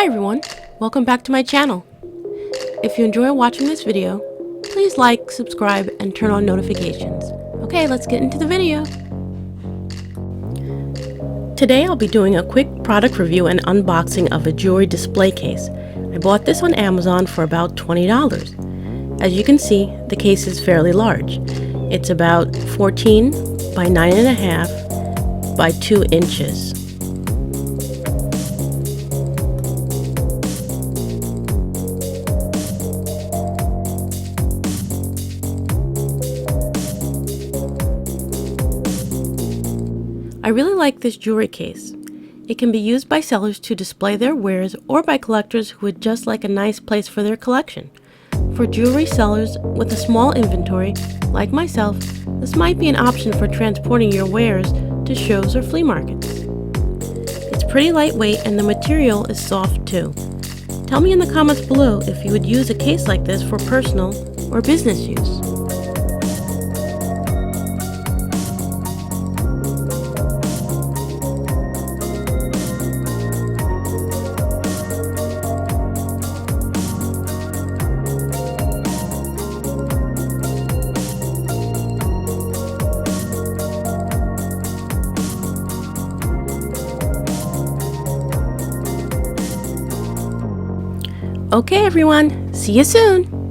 Hi everyone, welcome back to my channel. If you enjoy watching this video, please like, subscribe, and turn on notifications. Okay, let's get into the video. Today I'll be doing a quick product review and unboxing of a jewelry display case. I bought this on Amazon for about $20. As you can see, the case is fairly large. It's about 14 by 9.5 by 2 inches. I really like this jewelry case. It can be used by sellers to display their wares or by collectors who would just like a nice place for their collection. For jewelry sellers with a small inventory, like myself, this might be an option for transporting your wares to shows or flea markets. It's pretty lightweight and the material is soft too. Tell me in the comments below if you would use a case like this for personal or business use. Okay everyone, see you soon!